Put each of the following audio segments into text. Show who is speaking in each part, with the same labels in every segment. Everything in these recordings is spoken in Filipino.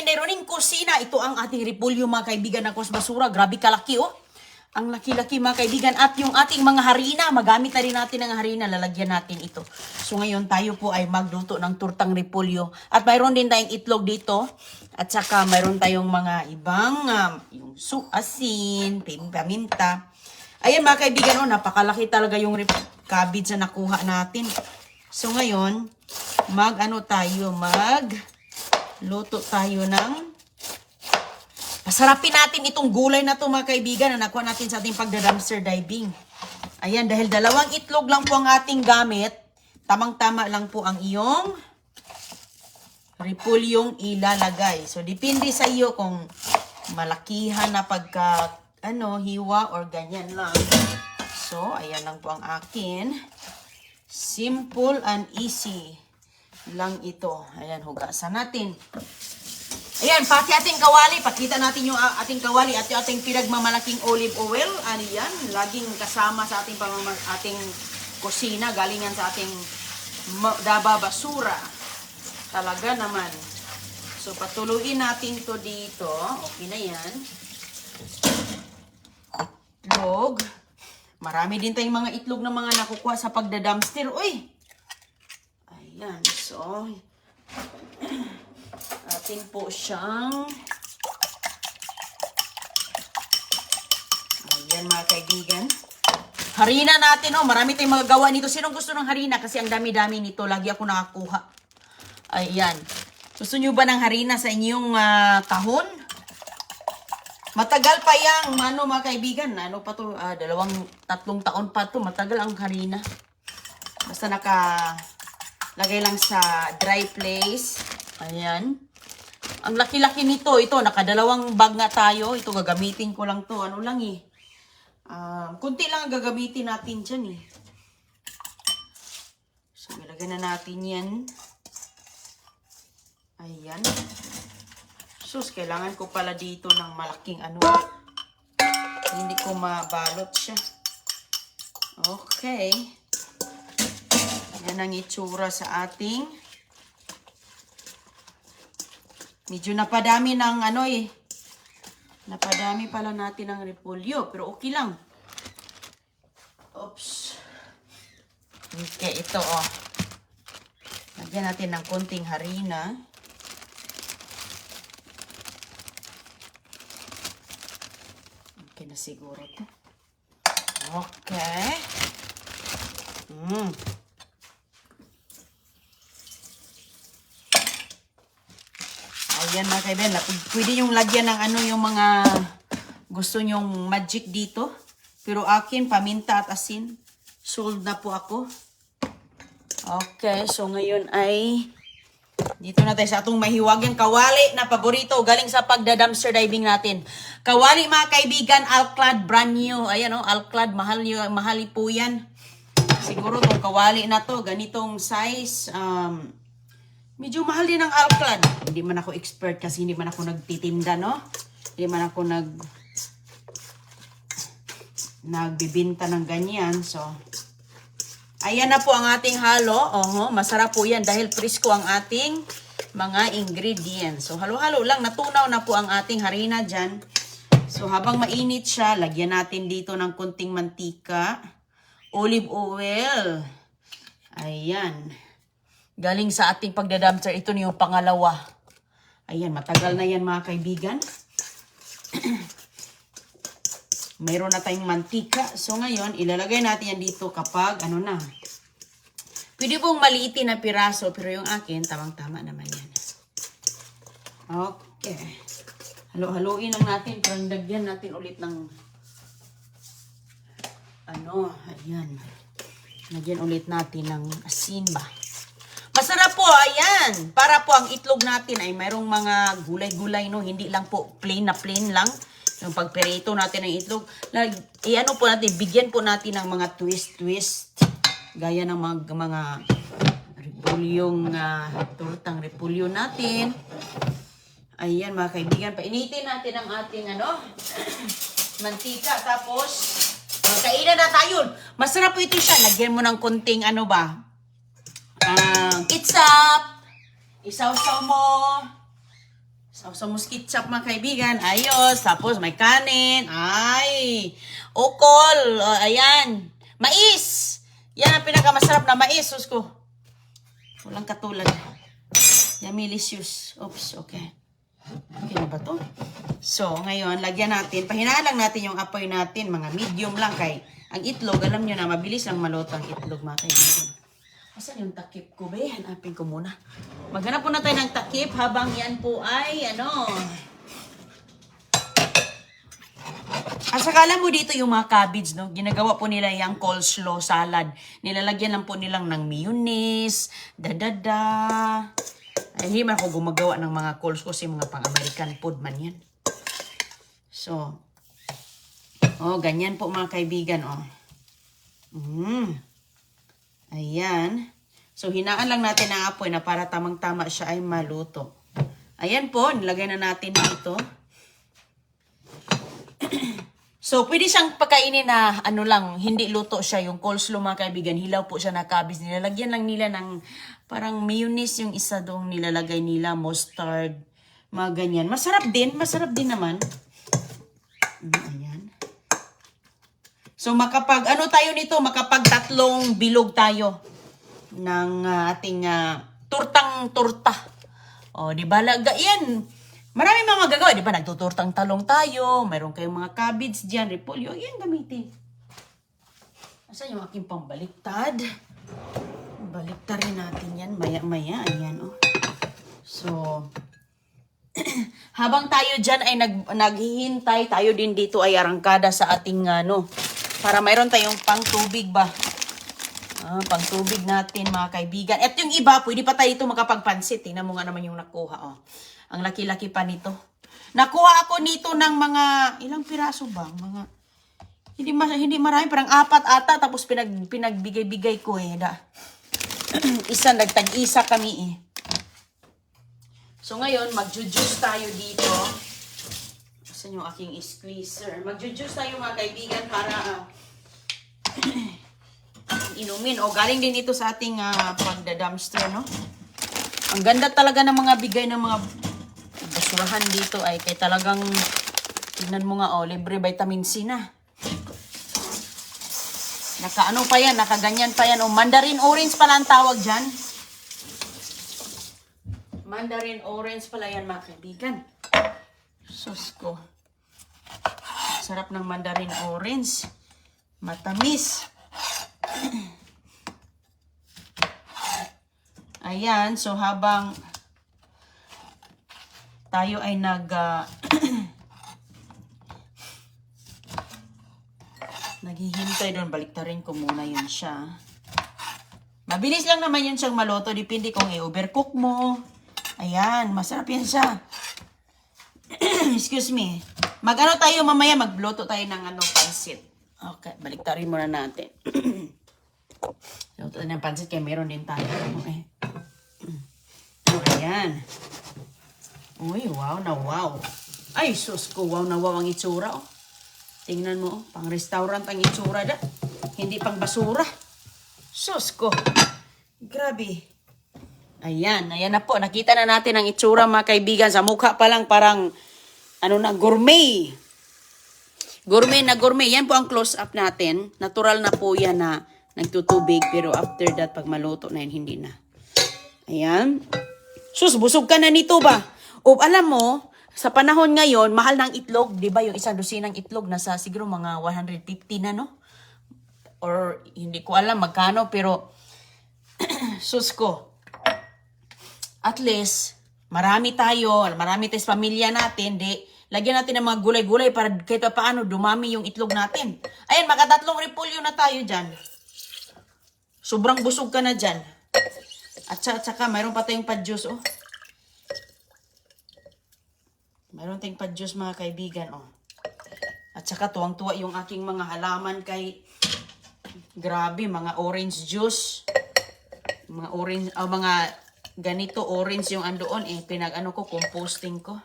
Speaker 1: Neroning kusina. Ito ang ating repolyo mga kaibigan ng Kos Basura. Grabe kalaki oh. Ang laki-laki mga kaibigan. At yung ating mga harina, magamit na rin natin ang harina. Lalagyan natin ito. So ngayon tayo po ay magluto ng turtang repolyo. At mayroon din tayong itlog dito. At saka mayroon tayong mga ibang yung asin, paminta. Ayan mga kaibigan, oh, napakalaki talaga yung cabbage na nakuha natin. So ngayon, magluto tayo ng pasarapin natin itong gulay na to mga kaibigan na nakuha natin sa ating pagda-dumpster diving. Ayan, dahil dalawang itlog lang po ang ating gamit, tamang-tama lang po ang iyong repolyong ilalagay. So, depende sa iyo kung malakihan na hiwa or ganyan lang. So, ayan lang po ang akin. Simple and easy lang ito. Ayan, hugasan natin. Ayan, pati ating kawali. Pakita natin yung ating kawali at yung ating pinagmamalaking olive oil. Ayan, laging kasama sa ating ating kusina. Galingan sa ating daba basura. Talaga naman. So, patuluin natin to dito. Okay na yan. Itlog. Marami din tayong mga itlog na mga nakukuha sa pagda-dumpster. Uy! Ayan, so atin po siyang ayan mga kaibigan. Harina natin, oh. Marami tayong mga gawa nito. Sinong gusto ng harina? Kasi ang dami-dami nito. Lagi ako nakakuha. Ayan. Gusto nyo ba ng harina sa inyong kahon? Matagal pa yang, mga kaibigan. Ano pa to? 2-3 taon pa to. Matagal ang harina. Basta lagay lang sa dry place. Ayan. Ang laki-laki nito. Ito, nakadalawang bag nga tayo. Ito, gagamitin ko lang to. Ano lang eh. Kunti lang ang gagamitin natin dyan eh. So, ilagay na natin yan. Ayan. Sus, kailangan ko pala dito ng malaking Hindi ko mabalot siya. Okay. Yan ang itsura sa ating. Medyo napadami ng napadami pala natin ng repolyo. Pero okay lang. Oops. Okay, ito oh. Lagyan natin ng konting harina. Okay na siguro ito. Okay. Ayan mga kaibigan. Pwede yung lagyan ng yung mga gusto nyong magic dito. Pero akin, paminta at asin. Sold na po ako. Okay, so ngayon ay dito na tayo sa atong mahiwagang kawali na paborito galing sa pagda-dumpster diving natin. Kawali mga kaibigan, Alclad brand new. Ayan o, Alclad, mahal po yan. Siguro itong kawali na to, ganitong size. Medyo mahal din ang Alclad. Hindi man ako expert kasi hindi man ako nagtitinda, no? Hindi man ako nagbibinta ng ganyan. So, ayan na po ang ating halo. Masarap po yan dahil presko ang ating mga ingredients. So, halo-halo lang. Natunaw na po ang ating harina dyan. So, habang mainit siya, lagyan natin dito ng konting mantika. Olive oil. Ayan. Galing sa ating pagda-dumpster. Ito na yung pangalawa. Ayan, matagal na yan mga kaibigan. Mayroon na tayong mantika. So, ngayon, ilalagay natin yan dito kapag, Pwede pong maliitin na piraso, pero yung akin, tamang-tama naman yan. Okay. Halo-haloin lang natin. Pero lagyan natin ulit ng, ayan. Lagyan ulit natin ng asin ba. Masarap po, ayan. Para po ang itlog natin ay mayroong mga gulay-gulay, no? Hindi lang po plain lang. Yung pagperito natin ng itlog. Po natin, bigyan po natin ng mga twist. Gaya ng mga repolyong, tortang repolyo natin. Ayan mga kaibigan, painitin natin ang ating mantika. Tapos, kainan na tayo. Masarap po ito siya. Lagyan mo ng konting ketchup. Isaw-saw mo Sausaw ketchup mga kaibigan. Ayos. Tapos may kanin. Ay. Ukol. O, ayan. Mais. Yan ang pinakamasarap na mais. Sus ko. Walang katulad. Yumilicious. Oops. Okay. Okay na ba to? So, ngayon, lagyan natin. Pahinaan lang natin yung apoy natin. Mga medium lang kay ang itlog. Alam nyo na, mabilis lang maluto ang itlog mga kaibigan. Asan yung takip ko, be? Hanapin ko muna. Maghanap po na tayo ng takip habang yan po ay, At saka alam mo dito yung mga cabbage, no? Ginagawa po nila yung coleslaw salad. Nilalagyan lang po nilang ng mayonnaise, dadada. Ay, hindi man ako gumagawa ng mga coleslaw kasi mga pang-American food man yan. So, ganyan po mga kaibigan, Ayan. So, hinaan lang natin ang apoy na para tamang-tama siya ay maluto. Ayan po, nilagay na natin dito. So, pwede siyang pagkainin na hindi luto siya. Yung coleslaw mga kaibigan, hilaw po siya na cabbage. Nilalagyan lang nila ng parang mayonnaise yung isa doong nilalagay nila, mustard, mga ganyan. Masarap din naman. Ayan. So, tayo nito, makapag 3 bilog tayo ng ating turtang-turta. O, di ba? Yan. Marami mga magagawa. Di ba? Nagtuturtang talong tayo. Mayroon kayong mga cabbage dyan, repolyo. Yan, gamitin. Asan yung aking pambaliktad? Baliktarin natin yan. Maya-maya. Ayan, So, habang tayo dyan ay naghihintay, tayo din dito ay arangkada sa ating para mayroon tayong pang-tubig ba? Pang-tubig natin mga kaibigan. At yung iba, pwede pa tayo ito makapagpansit. Tingnan mo nga naman yung nakuha. Ang laki-laki pa nito. Nakuha ako nito ng mga, ilang piraso ba? Hindi marami, parang 4 ata. Tapos pinagbigay-bigay ko nagtag-isa kami So ngayon, mag-juice tayo dito. Saan yung aking squeezer? Mag-juice tayo mga kaibigan para inumin. Galing din ito sa ating pagda-dumpster, no? Ang ganda talaga ng mga bigay ng mga basurahan dito ay kay talagang tingnan mo nga, libre vitamin C na. Nakaganyan pa yan. Mandarin orange pala ang tawag dyan. Mandarin orange pala yan mga kaibigan. Sus ko. Sarap ng mandarin orange. Matamis. Ayan, so habang tayo ay naghihintay doon, baliktarin ko muna yun siya. Mabilis lang naman yun siyang maluto, depende kung i-overcook mo. Ayan, masarap yan siya. Excuse me. Tayo mamaya, magluto tayo ng pansit. Okay, baliktarin muna natin. Luto tayo ng pansit kaya meron din tayo. Ayan. Uy, wow na wow. Ay, sus ko, wow na wow ang itsura. Tingnan mo, pang restaurant ang itsura da. Hindi pang basura. Sus ko. Grabe. Ayan na po. Nakita na natin ang itsura mga kaibigan. Sa mukha pa lang parang, gourmet. Gourmet na gourmet. Yan po ang close-up natin. Natural na po yan na nagtutubig. Pero after that, pag maluto na yan, hindi na. Ayan. Sus, busog ka na nito ba? Alam mo, sa panahon ngayon, mahal ng itlog. Di ba yung isang dosinang itlog nasa siguro mga 150 na, no? Or hindi ko alam magkano, pero sus ko. At least, marami tayo sa pamilya natin, lagyan natin ng mga gulay-gulay para kahit paano dumami yung itlog natin. Ayan, makatatlong repolyo na tayo dyan. Sobrang busog ka na dyan. At saka, mayroon pa tayong pa-juice, Mayroon tayong pa-juice, mga kaibigan, At saka, tuwang-tuwa yung aking mga halaman kay, grabe, mga orange juice. Mga orange, mga ganito orange yung andoon, composting ko.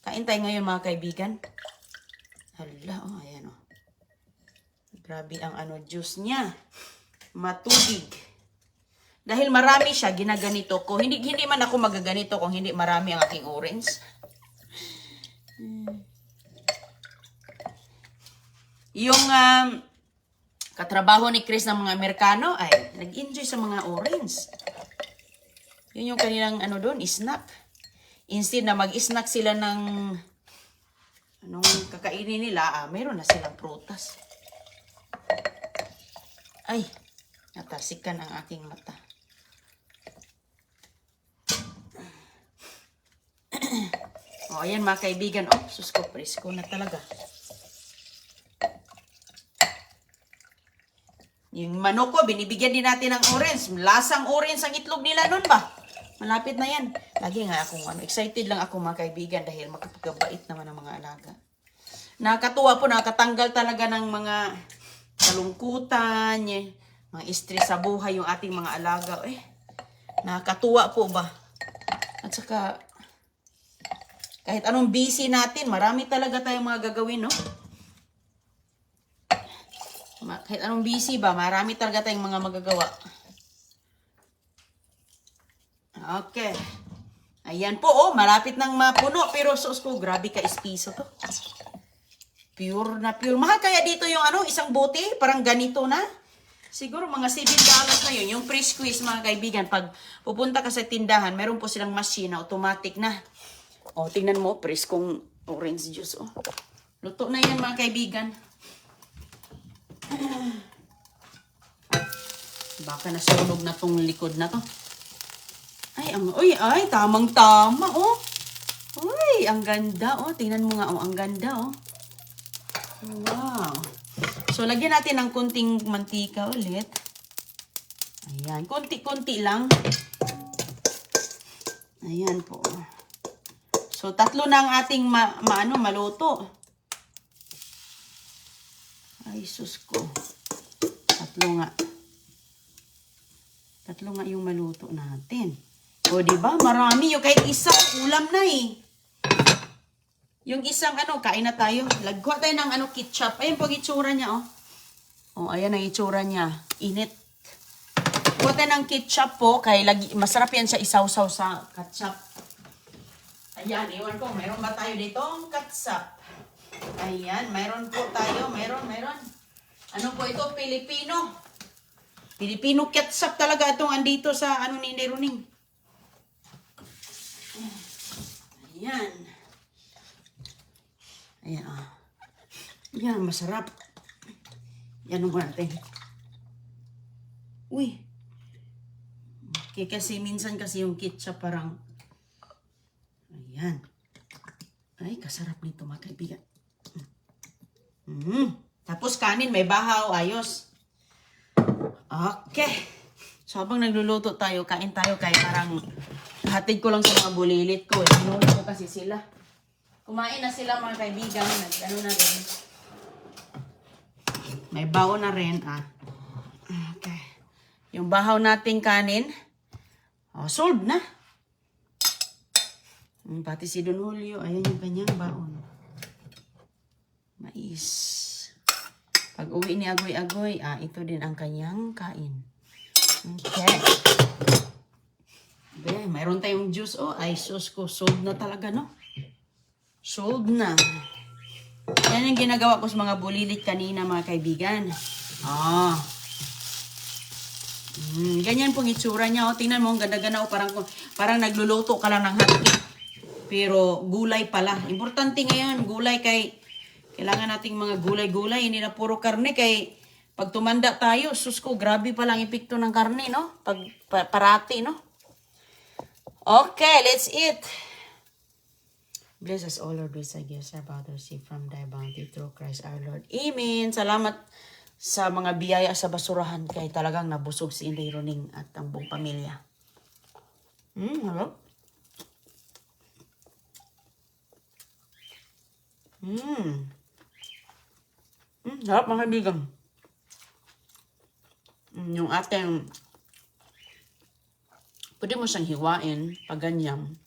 Speaker 1: Kain tayo ngayon, mga kaibigan. Hala, ayan, Grabe ang juice niya. Matubig. Dahil marami siya, ginaganito ko. Hindi man ako magaganito kung hindi marami ang aking orange. Yung katrabaho ni Chris ng mga Amerikano ay nag-enjoy sa mga orange. Yun yung kanilang doon, snack. Instead na mag-snack sila ng anong kakainin nila, meron na silang prutas. Ay, natarsikan ang aking mata. O, ayan mga kaibigan. Oh, sus ko, presko na talaga. Yung manok ko, binibigyan din natin ng orange. Lasang orange ang itlog nila nun ba? Malapit na yan. Lagi nga akong excited lang ako mga kaibigan dahil makapagabait naman ang mga alaga. Nakakatuwa po, nakatanggal talaga ng mga kalungkutan, mga stress sa buhay yung ating mga alaga. Nakakatuwa po ba? At saka, kahit anong busy natin, marami talaga tayong mga gagawin, no? Kahit anong busy ba, marami talaga tayong mga magagawa. Okay. Ayan po, malapit nang mapuno. Pero sus ko, grabe ka espiso to. Pure na pure. Mahal kaya dito yung isang bote? Parang ganito na. Siguro mga $7 na yun. Yung pre-squeeze mga kaibigan. Pag pupunta ka sa tindahan, meron po silang machine na automatic na. O, tingnan mo, preskong orange juice. Oh. Luto na yan mga kaibigan. Baka nasunog na tong likod na to. Ay, tamang-tama, oh. Uy, ang ganda, oh. Tingnan mo nga, oh, ang ganda, oh. Wow. So, lagyan natin ng kunting mantika ulit. Ayan, kunti-kunti lang. Ayan po. So, 3 na ang ating maluto. Ay, sus ko. 3 nga. 3 nga yung maluto natin. O, diba? Marami yung kahit isa, ulam na eh. Yung isang kain na tayo. Lagwa tayo ng ketchup. Ayan po ang itsura niya, oh. O, ayan ang itsura niya. Init. Lagwa tayo ng ketchup po. Masarap yan siya isaw-saw sa ketchup. Ayan, iwan ko. Mayroon ba tayo ditong ketchup? Ayan, mayroon po tayo. Mayroon. Ano po ito? Pilipino. Filipino ketchup talaga itong andito sa ni Neroning. Ayan. Ayan, ah. Ayan, masarap. Yan mo natin. Uy. Okay, kasi minsan kasi yung ketchup parang ayan. Ay, kasarap nito mga kaibigan. Tapos kanin, may bahaw, ayos. Okay. So, habang nagluluto tayo, kain tayo kay parang hatid ko lang sa mga bulilit ko. Hinuli ko kasi sila. Kumain na sila mga kaibigan. Na rin. May baon na rin, ah. Okay. Yung bahaw nating kanin, solved na. Pati si Don Julio, ayan yung kanyang baon. Mais. Pag uwi ni Agoy-Agoy, ito din ang kanyang kain. Okay. Mayroon tayong juice. Ay sus ko, sold na talaga, no? Sold na. Yan yung ginagawa ko sa mga bulilit kanina, mga kaibigan. Ganyan pong itsura niya. Tingnan mo, ang ganda-ganda. Parang nagluluto ka lang ng hotcake. Pero gulay pala. Importante ngayon, gulay kailangan nating mga gulay-gulay. Hindi na puro karne pag tumanda tayo, sus ko, grabe palang epekto ng karne, no? Parati, no? Okay, let's eat. Bless us all, Lord, with thy gifts, our Father, receive from thy bounty through Christ our Lord. Amen. Salamat sa mga biyaya sa basurahan kay talagang nabusog si Inday Roning at ang buong pamilya. Hello? Sarap mga kaibigan. Yung ating pwede mo siyang hiwain pag ganyan.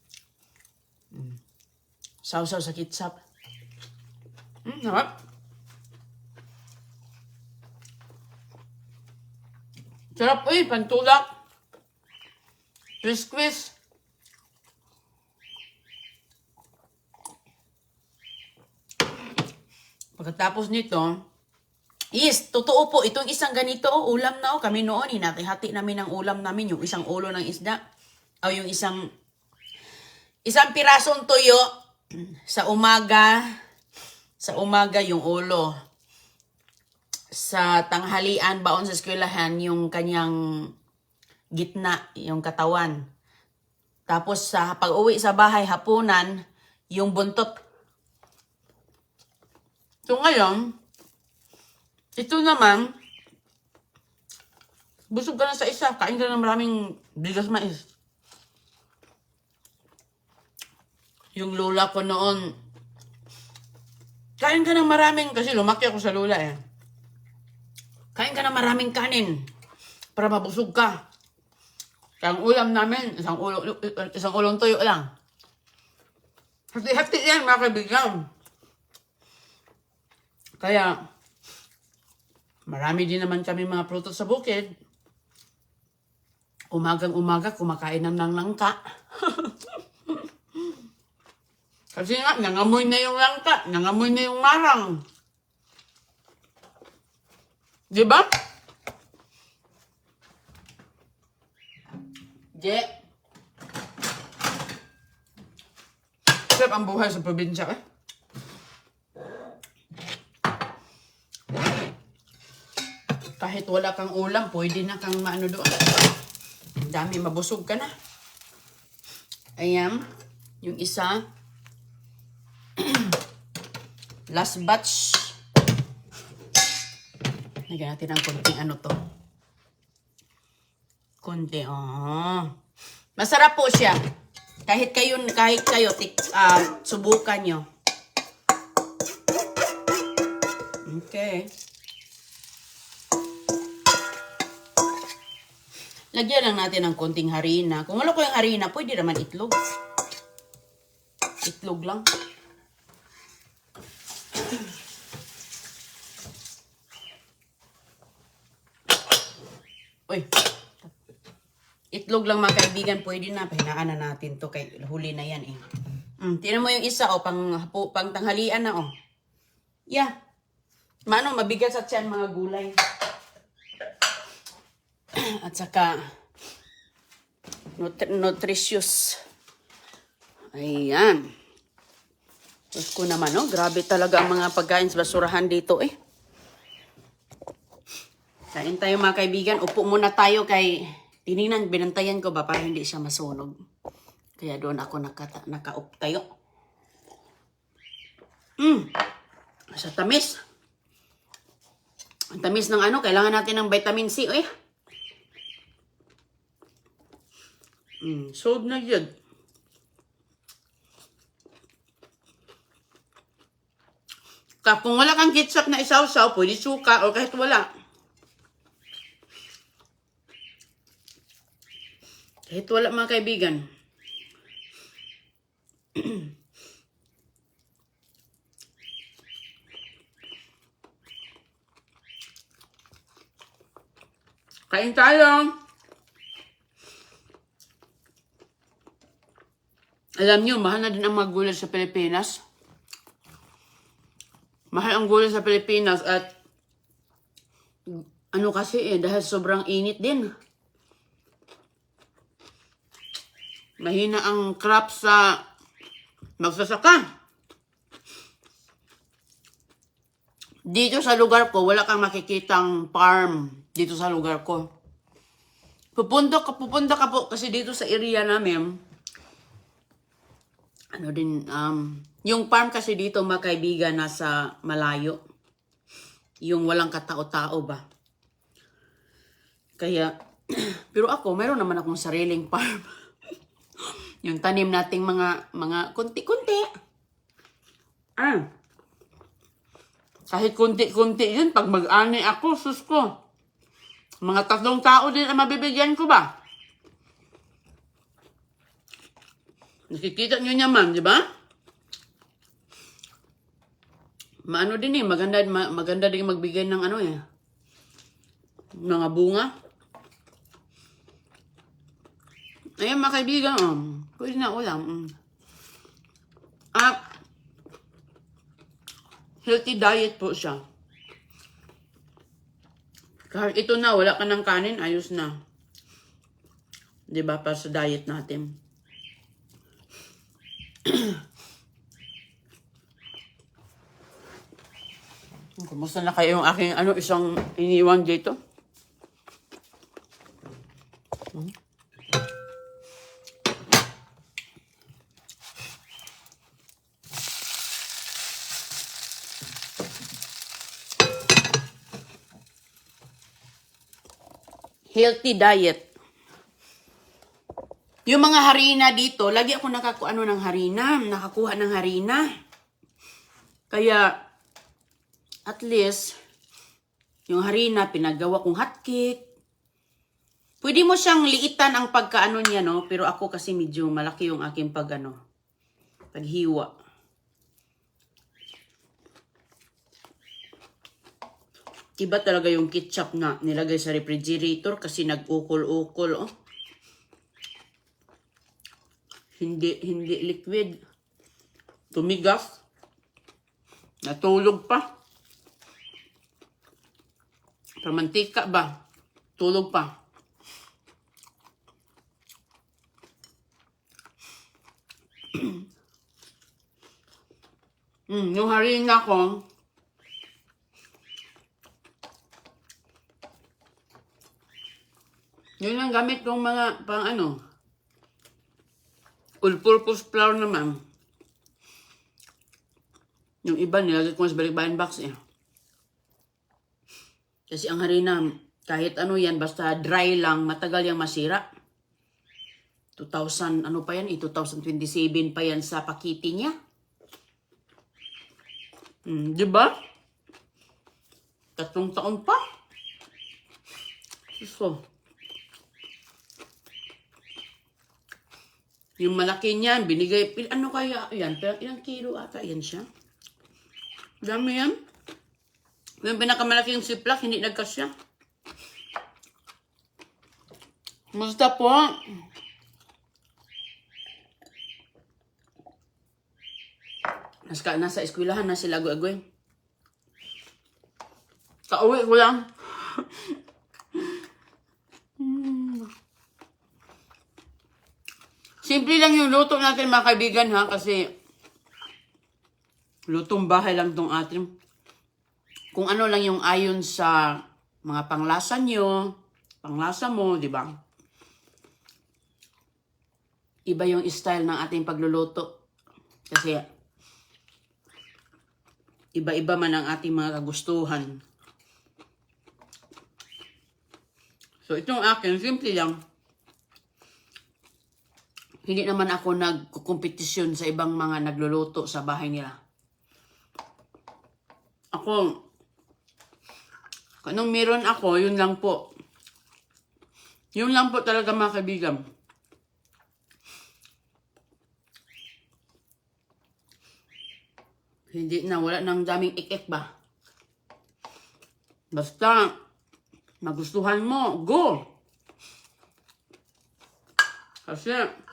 Speaker 1: Sausaw sa ketchup. Sarap. Sarap, pantulak. Squeeze. Pagkatapos nito, yes, totoo po, itong isang ganito, ulam na kami noon, hinati-hati namin ang ulam namin, yung isang ulo ng isda, o yung isang pirasong tuyo, sa umaga yung ulo. Sa tanghalian, baon sa eskwelahan, yung kanyang gitna, yung katawan. Tapos sa pag-uwi sa bahay, hapunan, yung buntot. So ngayon, ito naman, busog ka na sa isa, kain ka na maraming bigas mais. Yung lola ko noon, kain ka ng maraming, kasi lumaki ako sa lola eh. Kain ka ng maraming kanin para mabusog ka. Ang ulam namin, isang ulong tuyo lang. Hati-hati yan, mga kaibigan. Kaya, marami din naman kami mga prutos sa bukid. Umagang-umaga, kumakain ng langka. Kasi nga, nangamoy na yung langka, nangamoy na yung marang. Diba? Je. Sarap ang buhay sa probinsya eh. Kahit wala kang ulam, pwede na kang maano doon. Dami, mabusog ka na. Ayan, yung isa. Last batch. Lagyan natin ng konting ano to. Konti, masarap po siya. Kahit kayo, subukan nyo. Okay. Lagyan lang natin ng konting harina. Kung wala ko yung harina, pwede naman itlog. Itlog lang. Uy. Itlog lang mga kaibigan, pwede na. Pahinaan na natin to kay huli na yan eh. Tingnan mo yung isa pang tanghalian na Yeah. Mabigat sa tiyan mga gulay. At saka nutritious. Ayan. Tapos ko naman, grabe talaga ang mga pagkain sa basurahan dito eh. Kain tayo mga kaibigan. Upo muna tayo kay tinignan, binantayan ko ba para hindi siya masunog. Kaya doon ako nakaup tayo. Sa tamis. Ang tamis ng kailangan natin ng vitamin C eh. Sold na yun. Kung wala kang ketchup na isaw-saw, pwede suka o kahit wala. Kahit wala mga kaibigan. Kain tayo. Alam nyo, mahal na din ang mga gulay sa Pilipinas. Mahal ang gulay sa Pilipinas at kasi dahil sobrang init din. Mahina ang crop sa magsasaka. Dito sa lugar ko, wala kang makikitang farm dito sa lugar ko. Pupunta ka po kasi dito sa area namin, yung farm kasi dito mga kaibigan nasa malayo. Yung walang katao-tao ba. Kaya, pero ako, meron naman akong sariling farm. Yung tanim nating mga kunti-kunti. Kahit kunti-kunti yun, pag mag-ani ako, sus ko. Mga 3 tao din ang mabibigyan ko ba? Nakikita nyo naman, di ba? Maano din maganda din magbigay ng mga bunga. Ayan mga kaibigan, pwede na ulam. At healthy diet po siya. Kahit ito na, wala ka ng kanin, ayos na. Diba, para sa diet natin. Kumusta na kayo yung aking isang iniwan dito? Healthy diet. Yung mga harina dito, lagi ako nakakuha ng harina. Kaya, at least, yung harina, pinagawa kong hotcake. Pwede mo siyang liitan ang pagkaano niya, no? Pero ako kasi medyo malaki yung aking paghiwa. Iba talaga yung ketchup na nilagay sa refrigerator kasi nag-ukol-ukol, oh. Hindi liquid. Tumigas. Natulog pa. Pamantika ba? Tulog pa. Yung harina ko, yun ang gamit kong mga all-purpose flour naman. Yung iba nilagay ko sa balikbayan box eh. Kasi ang harina, kahit yan, basta dry lang, matagal yung masira. 2027 pa yan sa pakiti niya. Diba? 3 taon pa. So, yung malaki niyan, binigay, ano kaya yan? Ilang kilo ata yan siya? Dami yan. Yung pinakamalaking siplak, hindi nagkasya. Musta po? Nasa eskwelahan na sila agoy-agoy. Kauwi ko lang. Simple lang yung luto natin mga kaibigan ha, kasi lutong bahay lang tong atin. Kung ano lang yung ayon sa mga panglasa nyo, panglasa mo, di ba? Iba yung style ng ating pagluluto. Kasi iba-iba man ang ating mga kagustuhan. So itong akin, simple lang. Hindi naman ako nagkukompetisyon sa ibang mga nagluluto sa bahay nila. Ako, anong meron ako, yun lang po. Yun lang po talaga mga kaibigan. Hindi na, wala nang daming ik-ik ba? Basta, magustuhan mo, go! Kasi,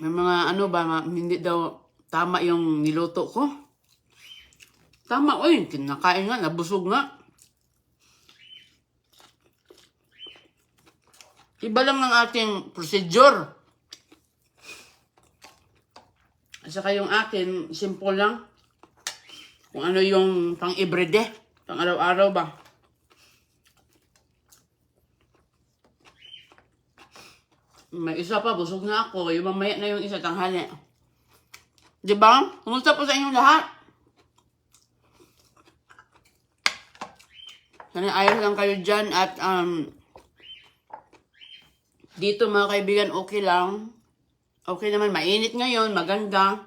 Speaker 1: may mga hindi daw tama yung niluto ko. Tama, oy, kinakain nga, nabusog nga. Iba lang ng ating procedure. At saka yung akin, simple lang. Kung ano yung pang-everyday, pang-araw-araw ba. May isa pa, busog na ako. Yung mamaya na yung isa, tanghali. Diba? Kumusta po sa inyong lahat? Sana ayos lang kayo dyan at dito mga kaibigan, okay lang. Okay naman, mainit ngayon, maganda.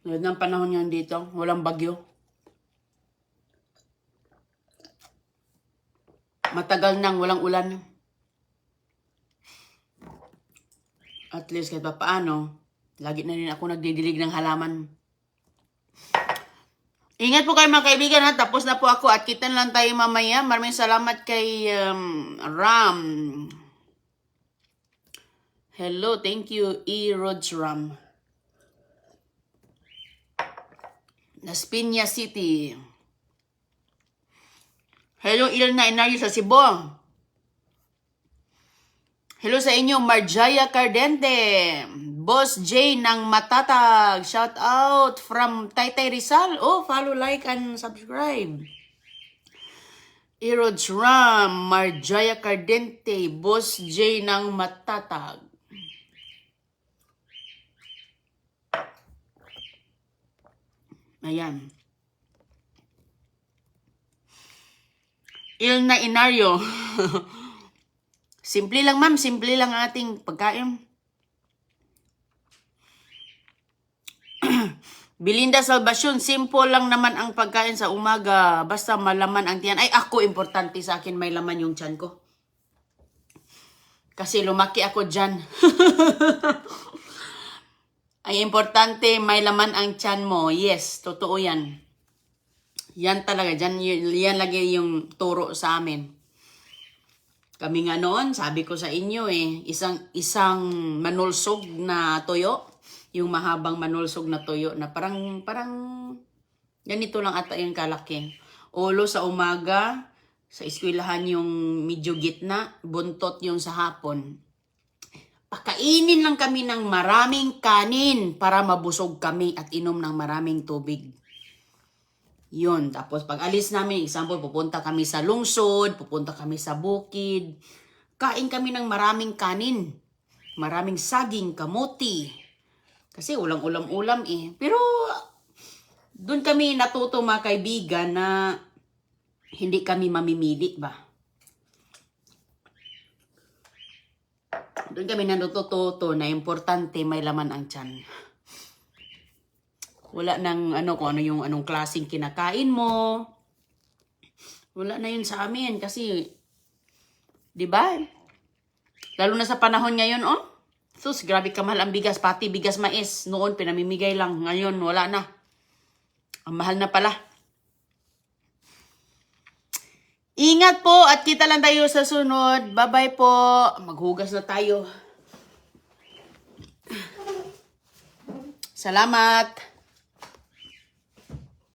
Speaker 1: Ngayon ang panahon yan dito, walang bagyo. Matagal nang walang ulan. At least kahit pa paano, lagi na rin ako nagdidilig ng halaman. Ingat po kayo mga kaibigan ha. Tapos na po ako at kita na lang tayo mamaya. Maraming salamat kay Ram. Hello, thank you, Rods Ram. Las Piñas City. Hello, Ilna Inario sa Cebu. Hello sa inyo, Marjaya Cardente. Boss J ng Matatag. Shout out from Taytay Rizal. Oh, follow, like, and subscribe. Erods Ram, Marjaya Cardente, Boss J ng Matatag. Ayan. Ilna Inario. Simple lang ma'am, simple lang ang ating pagkain. Belinda Salvacion, simple lang naman ang pagkain sa umaga. Basta malaman ang tiyan. Ay, ako, importante sa akin may laman yung tiyan ko. Kasi lumaki ako dyan. Ay, importante may laman ang tiyan mo. Yes, totoo yan. Yan talaga, yan lagi yung turo sa amin. Kami nga noon, sabi ko sa inyo isang manulsog na toyo, yung mahabang manulsog na toyo na parang ganito lang ata yung kalaki. Ulo sa umaga, sa eskwelahan yung medyo gitna, buntot yung sa hapon. Pakainin lang kami ng maraming kanin para mabusog kami at inom ng maraming tubig. Yun. Tapos pag alis namin, example, pupunta kami sa lungsod, pupunta kami sa bukid. Kain kami ng maraming kanin. Maraming saging, kamuti. Kasi ulam-ulam eh. Pero doon kami natuto mga kaibigan na hindi kami mamimili ba. Doon kami natututo na importante may laman ang tiyan. Wala nang kung ano yung anong klaseng kinakain mo. Wala na yun sa amin kasi 'di ba? Lalo na sa panahon ngayon, sus, grabe kamahal ang bigas, pati bigas mais. Noon pinamimigay lang, ngayon wala na. Ang mahal na pala. Ingat po at kita lang tayo sa sunod. Bye-bye po. Maghugas na tayo. Salamat.